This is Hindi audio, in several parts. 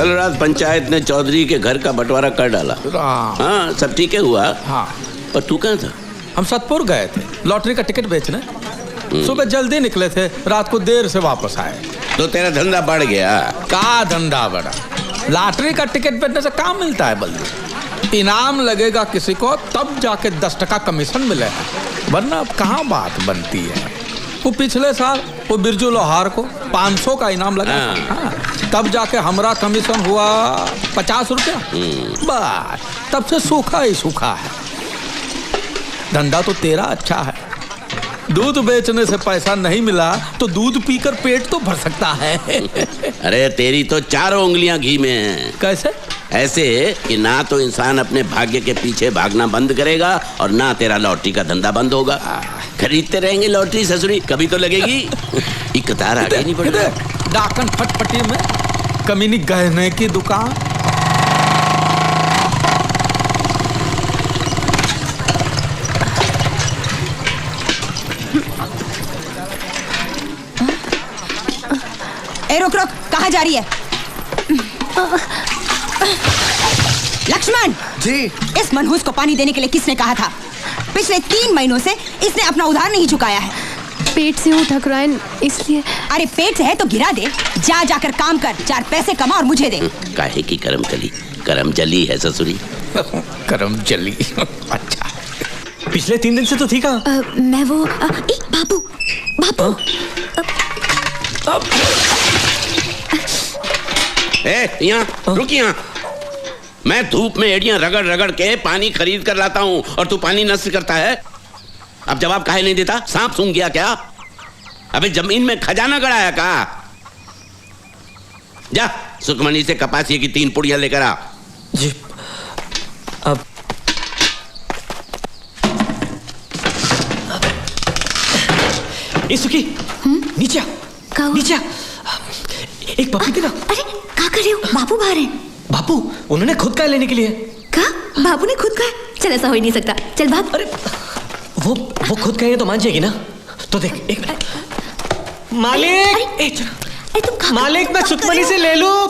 कल रात पंचायत ने चौधरी के घर का बंटवारा कर डाला। हाँ, सब ठीक है हुआ। हाँ, पर तू कहाँ था? हम सतपुर गए थे लॉटरी का टिकट बेचने। सुबह जल्दी निकले थे, रात को देर से वापस आए। तो तेरा धंधा बढ़ गया। का धंधा बढ़ा? लॉटरी का टिकट बेचने से काम मिलता है बल्कि इनाम लगेगा किसी को तब जाके 10% कमीशन मिलेगा, वरना अब कहाँ बात बनती है। वो पिछले साल वो बिरजू लोहार को 500 का इनाम लगा। हाँ, तब जाके हमारा कमीशन हुआ 50 रुपया। बस तब से सूखा ही सूखा है। धंधा तो तेरा अच्छा है, दूध बेचने से पैसा नहीं मिला तो दूध पीकर पेट तो भर सकता है। अरे तेरी तो चारों उंगलियां घी में हैं। कैसे? ऐसे कि ना तो इंसान अपने भाग्य के पीछे भागना बंद करेगा और ना तेरा लॉटरी का धंधा बंद होगा। खरीदते रहेंगे लॉटरी ससुरी, कभी तो लगेगी। एक कतार आगे नहीं बढ़ रहा। डाकन फटफटी में कमीनी गहने की दुकान। ए रुक रुक, कहाँ जा रही है? लक्ष्मण जी। इस मनहूस को पानी देने के लिए किसने कहा था? पिछले 3 महीनों से इसने अपना उधार नहीं चुकाया है। पेट से हूँ ठकुराइन, इसलिए। अरे पेट से है तो गिरा दे, जा जाकर काम कर, 4 पैसे कमा और मुझे दे। काहे की करम कली, करम जली है ससुरी। करम जली। अच्छा, पिछले 3 दिन से तो थी कहाँ? मैं वो बाबू बाबू। यहाँ रुक, यहाँ मैं धूप में एड़ियां रगड़ रगड़ के पानी खरीद कर लाता हूँ और तू पानी नष्ट करता है। अब जवाब काहे नहीं देता? सांप सूंघ गया क्या? अबे जमीन में खजाना गड़ाया का? जा सुखमणी से कपासिए की 3 पुड़ियां लेकर आ। जी। अब सुखी नीचे नीचे एक पप्पी देना। अरे क्या कर रहे हो? बाबू बाहर हैं। बापू उन्होंने खुद का लेने के लिए। क्या? बाबू ने खुद का? चल ऐसा हो ही नहीं सकता, चल भाग। अरे वो खुद कहेंगे तो मान जाएगी ना। तो देख एक मालिक, मालिक मैं सुखमणी से ले लूं।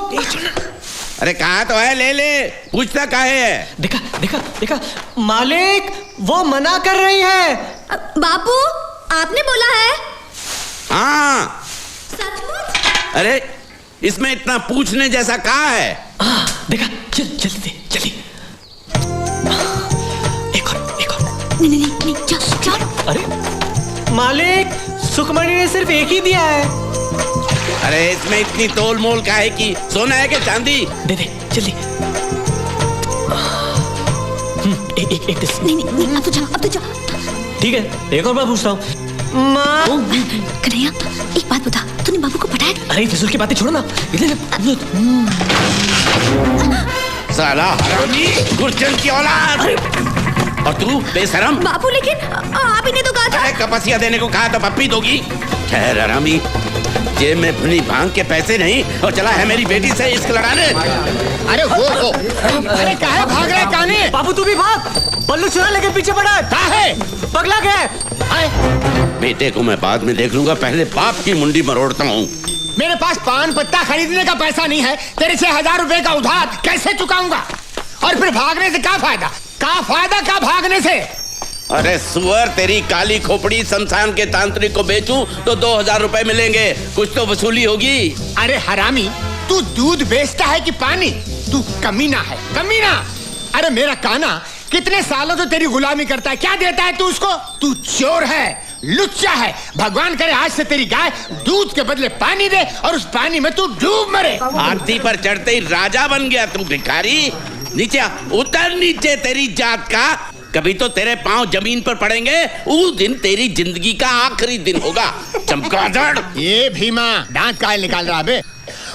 अरे कहा तो है, ले ले, पूछता काहे है? देखा देखा देखा मालिक वो मना कर रही है। बापू आपने बोला है? हाँ। सचमुच? अरे इसमें इतना पूछने जैसा कहा है? देखा, चल जल्दी जल्दी। एक और। नहीं चल। अरे मालिक सुखमणी ने सिर्फ एक ही दिया है। अरे इसमें इतनी तोल मोल काहे की? सोना है कि चांदी? दे दे जल्दी। एक नहीं अब तो जा। ठीक है, एक और बार पूछता हूँ। माँ कन्हैया एक बात बता, तूने बाबू को पढ़ाया? अरे फिजूल की बातें छोड़ो ना। साला हरामी, गुरजन की औलाद। और तू बेशरम। बाबू लेकिन आप ही ने तो कहा था। अरे कपसिया देने को कहा तो पप्पी दोगी। ठहर हरामी, जेब में भुनी भांग के पैसे नहीं और चला है मेरी बेटी से इश्क लड़ाने। अरे वो अरे काहे भाग रहे काने? बाबू तू भी भाग, बल्लू चुरा लेके पीछे पड़ा है। काहे? पगला गया। बेटे को मैं बाद में देख लूंगा, पहले बाप की मुंडी मरोड़ता हूँ। मेरे पास पान पत्ता खरीदने का पैसा नहीं है, तेरे 6000 रुपए का उधार कैसे चुकाऊंगा? और फिर भागने से क्या फायदा? क्या भागने से? अरे सुअर, तेरी काली खोपड़ी, शमशान के तांत्रिक को बेचूं तो 2000 रुपए मिलेंगे, कुछ तो वसूली होगी। अरे हरामी, तू दूध बेचता है कि पानी? तू कमीना है, कमीना। अरे मेरा काना कितने सालों से तेरी गुलामी करता है, क्या देता है तू उसको? तू चोर है, लुच्चा है। भगवान करे आज से तेरी गाय दूध के बदले पानी दे और उस पानी में तू डूब मरे। हाथी पर चढ़ते ही राजा बन गया तू भिखारी। नीचे उतर नीचे, तेरी जात का कभी तो तेरे पांव जमीन पर पड़ेंगे, उस दिन तेरी जिंदगी का आखिरी दिन होगा। चमगादड़। ये भीमा दांत काहे निकाल रहा बे?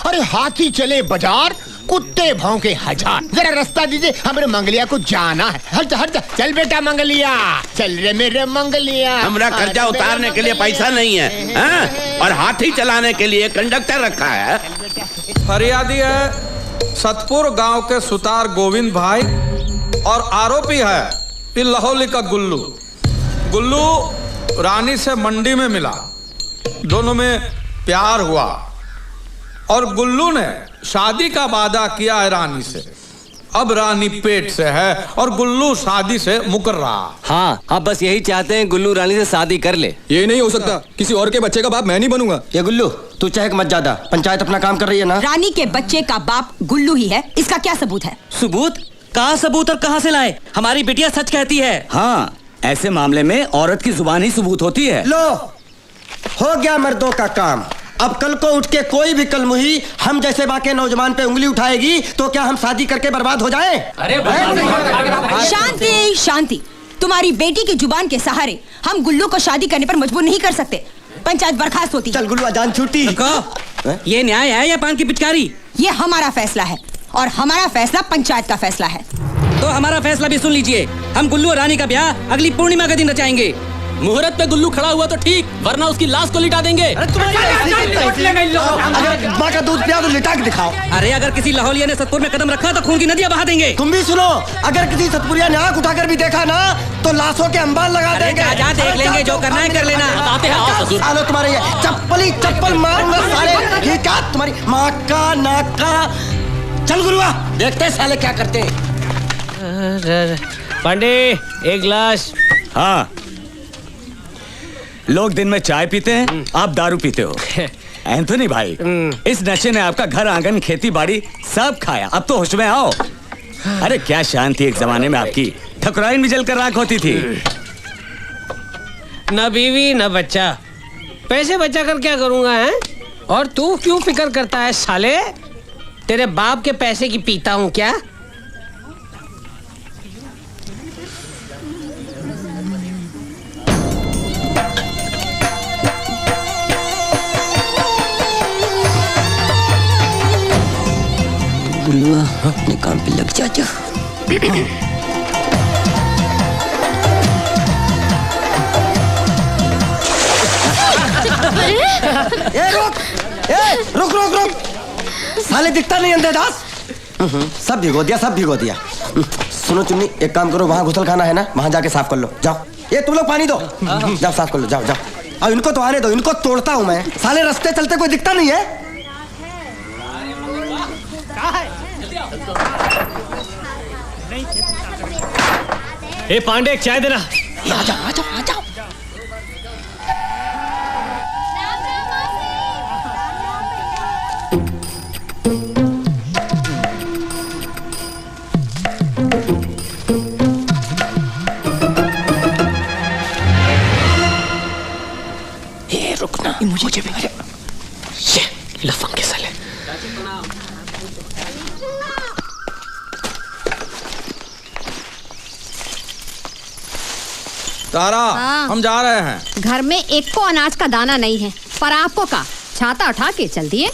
अरे हाथी चले बाजार, कुत्ते भौंके हजार। जरा रास्ता दीजिए, हमारे मंगलिया को जाना है। हट हट चल बेटा मंगलिया, चल रे मेरे मंगलिया। हमरा कर्जा उतारने के लिए पैसा नहीं है, हाँ? और हाथी चलाने के लिए कंडक्टर रखा है। फरियादी है सतपुर गांव के सुतार गोविंद भाई और आरोपी है लाहौली का गुल्लू। गुल्लू रानी से मंडी में मिला, दोनों में प्यार हुआ और गुल्लू ने शादी का वादा किया है रानी से, अब रानी पेट से है और गुल्लू शादी से मुकर रहा। हाँ, आप बस यही चाहते हैं गुल्लू रानी से शादी कर ले। ये नहीं हो सकता, किसी और के बच्चे का बाप मैं नहीं बनूंगा। ये गुल्लू तू चहक मत ज्यादा, पंचायत अपना काम कर रही है ना। रानी के बच्चे का बाप गुल्लू ही है, इसका क्या सबूत है? सबूत? कहाँ सबूत और कहाँ से लाए? हमारी बिटिया सच कहती है। हाँ, ऐसे मामले में औरत की जुबान ही सबूत होती है। लो, हो गया मर्दों का काम। अब कल को उठ के कोई भी कलमुही हम जैसे बाकी नौजवान पे उंगली उठाएगी तो क्या हम शादी करके बर्बाद हो जाएं? शांति शांति, तुम्हारी बेटी की जुबान के सहारे हम गुल्लू को शादी करने पर मजबूर नहीं कर सकते। पंचायत बर्खास्त होती। चल गुल्लू, अजान छूटी। ये न्याय है या पान की पिचकारी? ये हमारा फैसला है और हमारा फैसला पंचायत का फैसला है। तो हमारा फैसला भी सुन लीजिए। हम गुल्लू और रानी का ब्याह अगली पूर्णिमा के दिन रचाएंगे। मुहूर्त पे गुल्लू खड़ा हुआ तो ठीक, वरना उसकी लाश को लिटा देंगे। अगर माँ का दूध पिया तो लिटा के दिखाओ। अरे अगर किसी लाहौलिया ने सतपुर में कदम रखा तो खून की नदियां बहा देंगे। तुम भी सुनो, अगर किसी सतपुरिया ने आंख उठाकर भी देखा ना तो लाशों के अंबार लगा देंगे। जा देख लेंगे, जो करना है कर लेना। आते हैं, आओ ससुर। सालो तुम्हारे ये चप्पल ही चप्पल मारूंगा साले। ये क्या तुम्हारी माँ का नाक का। चल गुरुआ, देखते हैं साले क्या करते हैं। पांडे, एक गिलास। हाँ, लोग दिन में चाय पीते हैं, आप दारू पीते हो। एंथोनी भाई, इस नशे ने आपका घर आंगन खेती बाड़ी सब खाया। अब तो होश में आओ। अरे क्या शांति एक जमाने में आपकी, ठकुराइन भी जलकर राख होती थी। न बीवी न बच्चा, पैसे बचा कर क्या करूंगा है? और तू क्यों फिक्र करता है साले? तेरे बाप के पैसे की पीता हूँ क्या? गुल्लुआ, अपने काम पे लग जा। रुक रुक रुक, साले दिखता नहीं अंधेदास। सब भिगो दिया, सब भिगो दिया। सुनो चुन्नी, एक काम करो, वहाँ घुसल खाना है ना, वहाँ जाके साफ कर लो। जाओ, ये तुम लोग पानी दो, जाओ साफ कर लो। जाओ जाओ, अब इनको तो आने दो, इनको तोड़ता हूँ मैं। साले रास्ते चलते कोई दिखता नहीं है। ए पांडे, एक चाय देना। आ जाओ आ जाओ आ जाओ। ए रुकना, मुझे भी ये लफंग के साले। तारा, हाँ। हम जा रहे हैं। घर में एक को अनाज का दाना नहीं है, पर आपको का छाता उठा के चल दिए।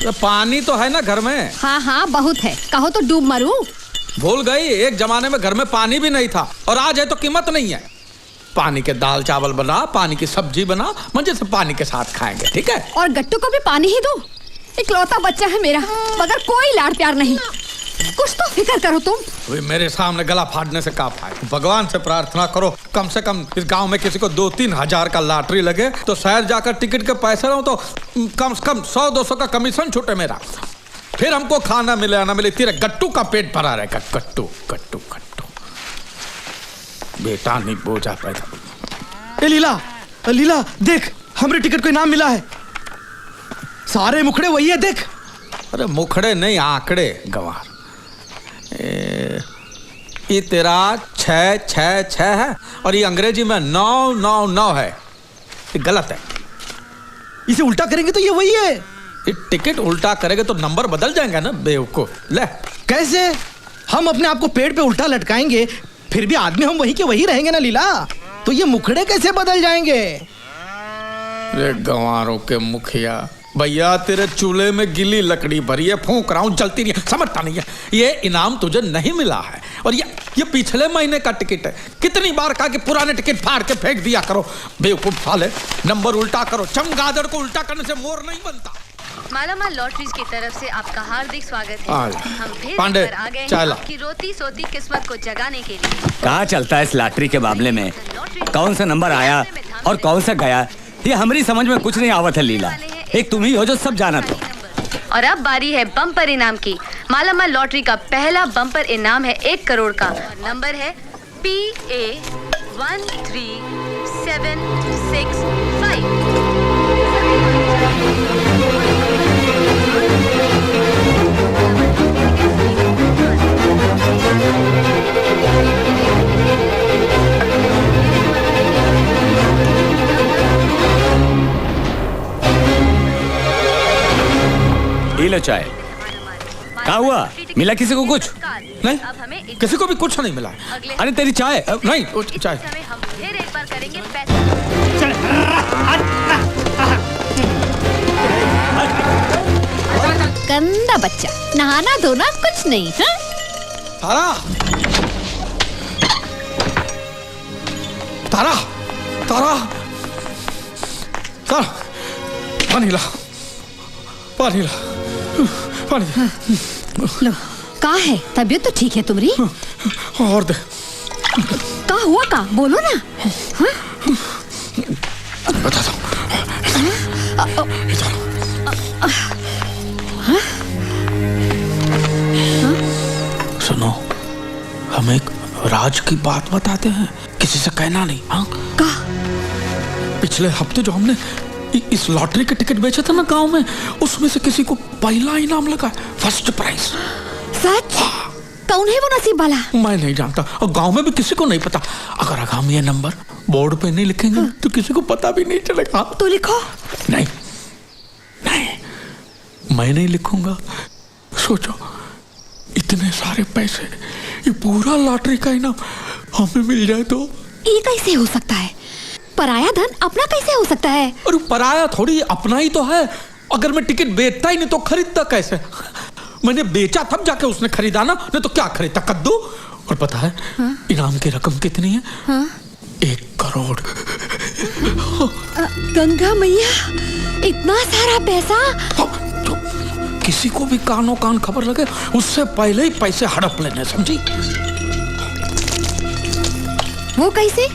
तो पानी तो है ना घर में। हाँ हाँ बहुत है, कहो तो डूब मरूं। भूल गई, एक जमाने में घर में पानी भी नहीं था और आज है तो कीमत नहीं है। पानी के दाल चावल बना, पानी की सब्जी बना, मजे से पानी के साथ खाएंगे, ठीक है? और गट्टू को भी पानी ही दो। इकलौता बच्चा है मेरा, मगर कोई लाड़ प्यार नहीं। कुछ तो फिक्र करो तुम। वे मेरे सामने गला फाड़ने से क्या फायदा? भगवान से प्रार्थना करो कम से कम इस गांव में किसी को 2-3 हजार का लॉटरी लगे तो शहर जाकर टिकट के पैसे रहो तो कम से कम 100-200 का कमीशन छूटे मेरा। फिर हमको खाना मिले ना मिले, तेरे गट्टू का पेट भरा रहेगा। गट्टू गट्टू गट्टू, बेटा नहीं बोझा पैदा। ए लीला, लीला देख, हमरे टिकट को इनाम मिला है। सारे मुखड़े वही है, देख। अरे मुखड़े नहीं, आंकड़े गंवार। ये तेरा 666 है और ये अंग्रेजी में 999 है। ये गलत है। इसे उल्टा करेंगे तो ये वही है। ये टिकट उल्टा करेंगे तो नंबर बदल जाएंगे ना बेवकूफ। ले, कैसे? हम अपने आप को पेड़ पे उल्टा लटकाएंगे, फिर भी आदमी हम वही के वही रहेंगे ना लीला। तो ये मुखड़े कैसे बदल जाएंगे? रे गंवारों के मुखिया, भैया तेरे चूल्हे में गिली लकड़ी भरी है, फूंक रहा हूं, जलती नहीं है, समझता नहीं है। ये इनाम तुझे नहीं मिला है और ये पिछले महीने का टिकट है। कितनी बार कहा कि पुराने टिकट फाड़ के फेंक दिया करो, बेवकूफ साले। नंबर उल्टा करो, चमगादड़ को उल्टा करने से मोर नहीं बनता। मालामाल लॉटरीज की तरफ से आपका हार्दिक स्वागत है। हम फिर पांडे, आ गए हैं चाय ला। आपकी रोती सोती किस्मत को जगाने के लिए। कहाँ चलता है इस लॉटरी के मामले में? कौन सा नंबर आया और कौन सा गया, ये हमारी समझ में कुछ नहीं आवत है लीला। एक तुम ही हो जो सब जाना। तो और अब बारी है बम्पर इनाम की। मालामाल लॉटरी का पहला बम्पर इनाम है 1 करोड़ का। नंबर है ये लो चाय। क्या हुआ, मिला किसी को कुछ? नहीं, किसी को भी कुछ नहीं मिला। अरे तेरी चाय। नहीं, चाय। हम फिर एक बार करेंगे गंदा बच्चा, नहाना धोना कुछ नहीं। हाँ? तारा, तारा, तारा, तारा, पानी ला, पानी ला, पानी। लो, का है? तबीयत तो ठीक है तुम्हारी? और दे। का हुआ का? बोलो ना। हाँ? बता दो। सुनो, हम एक राज की बात बताते हैं, किसी से कहना नहीं। हाँ? का? पिछले हफ्ते जो हमने इस लॉटरी के टिकट बेचे थे ना गांव में, उसमें से किसी को पहला इनाम लगा, फर्स्ट प्राइज। सच? कौन है वो नसीब वाला? मैं नहीं जानता और गांव में भी किसी को नहीं पता। अगर हम ये नंबर बोर्ड पे नहीं लिखेंगे तो किसी को पता भी नहीं चलेगा। तो लिखो। नहीं, नहीं, मैं नहीं लिखूंगा। सोचो, इतने सारे पैसे, ये पूरा लॉटरी का इनाम हमें मिल जाए तो? ये कैसे हो सकता है? पराया धन अपना कैसे हो सकता है? अरे पराया थोड़ी, अपना ही तो है। अगर मैं टिकट बेचता ही नहीं तो खरीदता कैसे? मैंने बेचा तब जाके उसने खरीदा ना, नहीं तो क्या खरीदता, कद्दू। और पता है इनाम की रकम कितनी है? 1 करोड़। गंगा मैया, इतना सारा पैसा? किसी को भी कानों कान खबर लगे उससे पहले ही पैसे हड़प लेने, समझी? वो कैसे?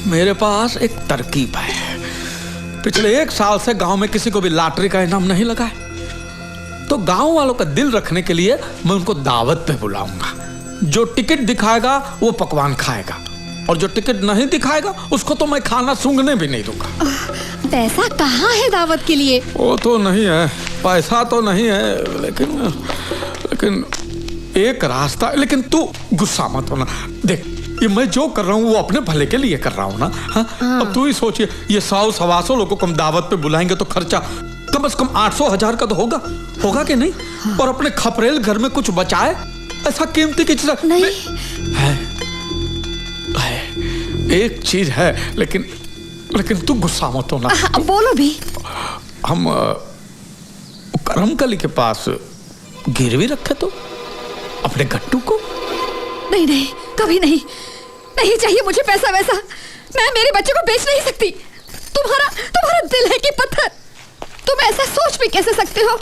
मेरे पास एक तरकीब है। पिछले 1 साल से गांव में किसी को भी लॉटरी का इनाम नहीं लगा है, तो गांव वालों का दिल रखने के लिए मैं उनको दावत पे बुलाऊंगा। जो टिकट दिखाएगा वो पकवान खाएगा, और जो टिकट नहीं दिखाएगा उसको तो मैं खाना सूंघने भी नहीं दूंगा। पैसा कहाँ है दावत के लिए? वो तो नहीं है, पैसा तो नहीं है, लेकिन एक रास्ता। लेकिन तू गुस्सा मत होना। देख, ये मैं जो कर रहा हूँ वो अपने भले के लिए कर रहा हूँ ना। हाँ? अब तू ही सोचिए, ये 100-125 लोगों को हम दावत पे बुलाएंगे तो खर्चा कम से कम 800-1000 का तो होगा कि नहीं? और अपने खपरेल घर में कुछ बचाए, ऐसा कीमती की चीज नहीं है। एक चीज है, लेकिन तू गुस्सा मत होना। बोलो भी। हम करमकली के पास गिरवी रखे तो अपने गट्टू को। नहीं नहीं, कभी नहीं, नहीं चाहिए मुझे पैसा वैसा। मैं मेरे बच्चे को बेच नहीं सकती। तुम्हारा दिल है कि पत्थर? तुम ऐसा सोच भी कैसे सकते हो?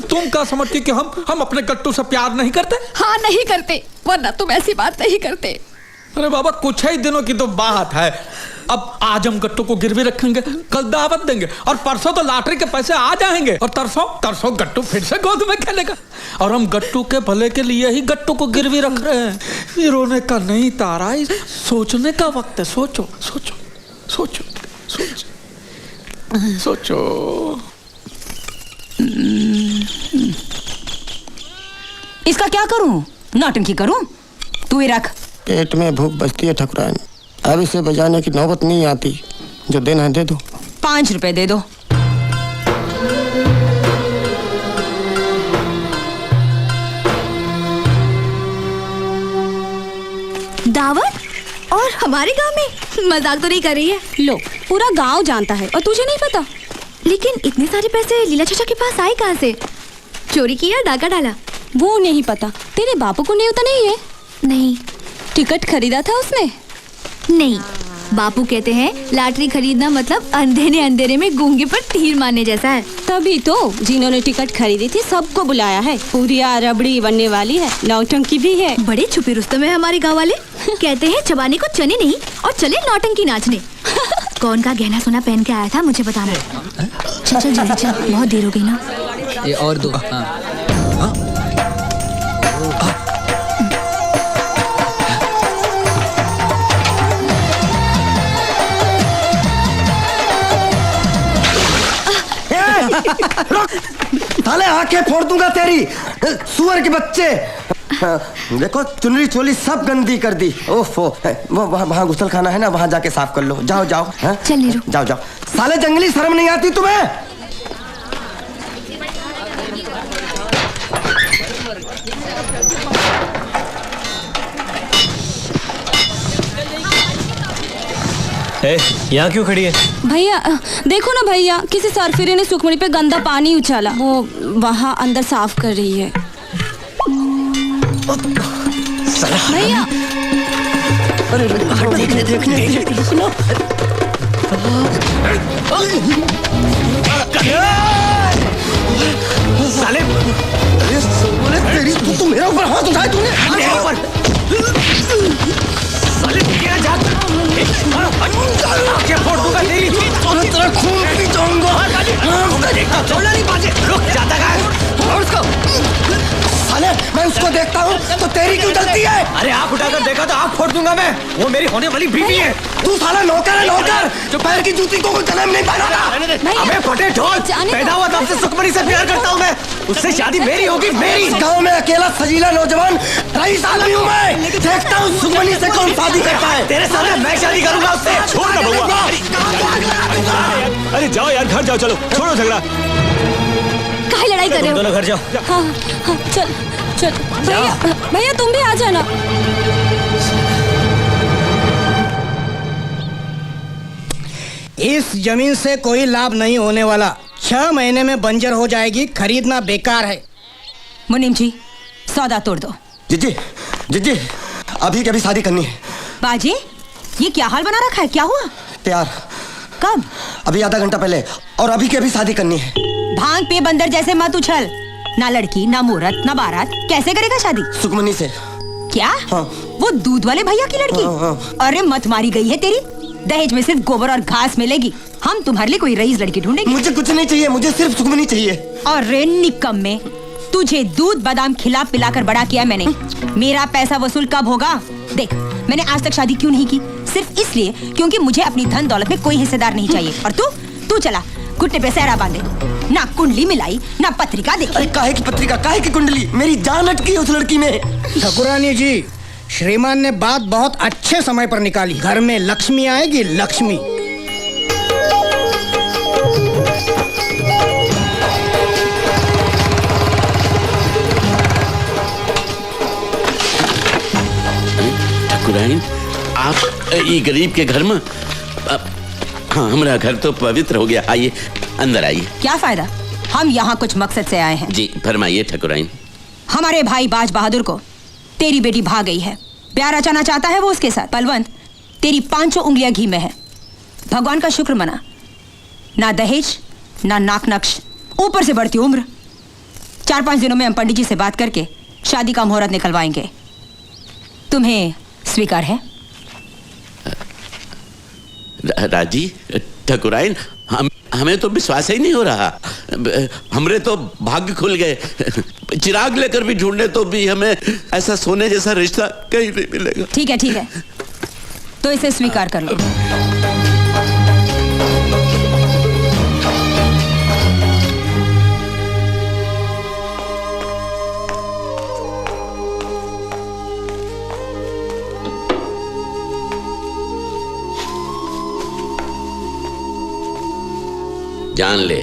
तुम क्या समझती कि हम अपने गट्टू से प्यार नहीं करते? हाँ, नहीं करते, वरना तुम ऐसी बात नहीं करते। अरे बाबा, कुछ ही दिनों की तो बात है। अब आज हम गट्टू को गिरवी रखेंगे, कल दावत देंगे, और परसों तो लॉटरी के पैसे आ जाएंगे, और तरसों गट्टू फिर से गोद में खेलेगा। और हम गट्टू के भले के लिए ही गट्टू को गिरवी रख रहे हैं। ये रोने का नहीं तारा, सोचने का वक्त है। सोचो सोचो सोचो सोचो सोचो। इसका क्या करूं? नौटंकी करूं? तू ही रख। पेट में भूख बचती है ठकुराइन, अब इसे बजाने की नौबत नहीं आती। जो देना है दे दो। 5 रुपए दे दो। दावत? और हमारे गांव में? मजाक तो नहीं कर रही है? लो, पूरा गांव जानता है और तुझे नहीं पता। लेकिन इतने सारे पैसे लीला चाचा के पास आए कहाँ से? चोरी किया, डाका डाला? वो नहीं पता। तेरे बापू को न्योता नहीं है? नहीं। टिकट खरीदा था उसने? नहीं। बापू कहते हैं लॉटरी खरीदना मतलब अंधे ने अंधेरे में गूंगे पर तीर मारने जैसा है। तभी तो जिन्होंने टिकट खरीदी थी सबको बुलाया है। पूरी रबड़ी बनने वाली है, नौटंकी भी है। बड़े छुपे रुस्तम है हमारे गाँव वाले। कहते हैं चबाने को चने नहीं और चले नौटंकी नाचने। कौन का गहना सोना पहन के आया था मुझे बताना। चल चल जल्दी चल, बहुत देर हो गई ना। ये और दो। साले आंखें फोड़ दूंगा तेरी, सुअर के बच्चे। देखो चुनरी चोली सब गंदी कर दी। ओफो, वो वहाँ गुसल खाना है ना, वहाँ जाके साफ कर लो। जाओ जाओ। चल नीरू, जाओ जाओ। साले जंगली शर्म नहीं आती तुम्हें? यहाँ क्यों खड़ी है? भैया देखो ना भैया, किसी सरफिरे ने सुखमणि पे गंदा पानी उछाला, वो वहाँ अंदर साफ कर रही है। भैया साले तेरी तू मेरे ऊपर हाथ उठाए तूने। साले क्या जात आंखें फोड़ दूंगा तेरी, तेरा खून पी जाऊंगा। छोड़ना नहीं बाजे, रुक जाता है और उसको। साले मैं उसको देखता हूँ तो तेरी क्यों जलती है? अरे आँख उठाकर देखा तो आँख फोड़ दूंगा मैं। वो मेरी होने वाली बीवी है। तू साला नौकर है, नौकर जो पैर की जूती को जन्म नहीं पाना था। अबे फटे ढोल, पैदा हुआ तब से सुखमणि से प्यार करता हूँ मैं, उससे शादी मेरी होगी मेरी। इस गांव में अकेला सजीला नौजवान रईस आदमी हूँ मैं। देखता हूँ सुखमणि से कौन शादी करता है। तेरे सामने मैं शादी करूंगा उससे। छोड़ ना बउआ। अरे जाओ यार, घर जाओ, चलो छोड़ो झगड़ा। काहे लड़ाई कर रहे हो? दोनों घर जाओ। हाँ हाँ चल चल। भैया भैया तुम भी आ जाना। इस जमीन से कोई लाभ नहीं होने वाला, 6 महीने में बंजर हो जाएगी, खरीदना बेकार है। मुनीम जी सौदा तोड़ दो। जीजी जीजी अभी के अभी शादी करनी है। बाजी ये क्या हाल बना रखा है, क्या हुआ? तैयार। कब? अभी आधा घंटा पहले, और अभी के अभी शादी करनी है। भांग पे बंदर जैसे मत उछल, ना लड़की ना मुहूर्त ना बारात, कैसे करेगा शादी? सुखमणि से। क्या? हाँ। वो दूध वाले भैया की लड़की? हाँ। अरे मत मारी गई है तेरी, दहेज में सिर्फ गोबर और घास मिलेगी। हम तुम्हारे लिए कोई रईस लड़की ढूंढेंगे। मुझे कुछ नहीं चाहिए, मुझे सिर्फ सुखमणि चाहिए। और रे निकम्मे, तुझे दूध बादाम खिला पिला कर बड़ा किया मैंने, मेरा पैसा वसूल कब होगा? देख मैंने आज तक शादी क्यों नहीं की, सिर्फ इसलिए क्योंकि मुझे अपनी धन दौलत में कोई हिस्सेदार नहीं चाहिए। और तू चला घुटने पे सहरा बांधे, ना कुंडली मिलाई ना पत्रिका देखी। अरे काहे की पत्रिका, काहे की कुंडली, मेरी जान अटकी है उस लड़की में। ठाकुरानी जी, श्रीमान ने बात बहुत अच्छे समय पर निकाली। घर में लक्ष्मी आएगी, लक्ष्मी। ठाकुराइन आप ये गरीब के घर में? हाँ हमारा घर तो पवित्र हो गया। आइए अंदर आइए। क्या फायदा, हम यहाँ कुछ मकसद से आए हैं। जी फरमाइए ठाकुराइन। हमारे भाई बाज बहादुर को तेरी बेटी भाग गई है, प्यार रचाना चाहता है वो उसके साथ। बलवंत तेरी 5 उंगलियां घी में है, भगवान का शुक्र मना, ना दहेज ना नाक नक्श, ऊपर से बढ़ती उम्र। 4-5 दिनों में हम पंडित जी से बात करके शादी का मुहूर्त निकलवाएंगे। तुम्हें स्वीकार है? राजी ठाकुराइन, हमें तो विश्वास ही नहीं हो रहा। हमरे तो भाग्य खुल गए। चिराग लेकर भी ढूंढने तो भी हमें ऐसा सोने जैसा रिश्ता कहीं नहीं मिलेगा। ठीक है तो इसे स्वीकार कर लो। जान ले,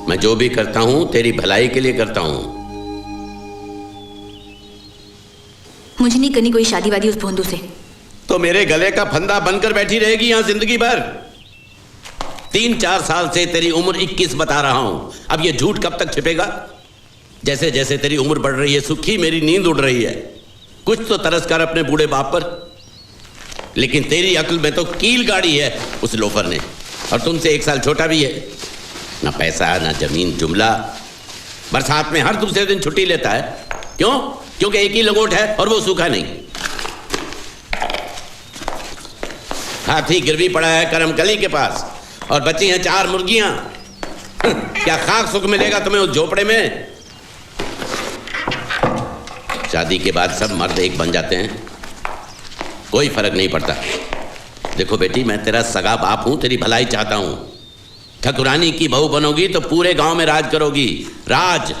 मैं जो भी करता हूं तेरी भलाई के लिए करता हूं। मुझे नहीं करनी कोई शादी वादी उस भोंदू से। तो मेरे गले का फंदा बनकर बैठी रहेगी यहां जिंदगी भर। 3-4 साल से तेरी उम्र 21 बता रहा हूं, अब ये झूठ कब तक छिपेगा? जैसे जैसे तेरी उम्र बढ़ रही है सुखी मेरी नींद उड़ रही है। कुछ तो तरस कर अपने बूढ़े बाप पर, लेकिन तेरी अक्ल में तो कील गाड़ी है उस लोफर ने, और तुमसे 1 साल छोटा भी है। ना पैसा ना जमीन जुमला, बरसात में हर दूसरे दिन छुट्टी लेता है। क्यों? क्योंकि एक ही लंगोट है और वो सूखा नहीं। हाथी गिरवी पड़ा है करमकली के पास और बची हैं 4 मुर्गियां। क्या खाक सुख मिलेगा तुम्हें उस झोपड़े में? शादी के बाद सब मर्द एक बन जाते हैं, कोई फर्क नहीं पड़ता। देखो बेटी, मैं तेरा सगा बाप हूं, तेरी भलाई चाहता हूं। ठकुरानी की बहू बनोगी तो पूरे गांव में राज करोगी। राज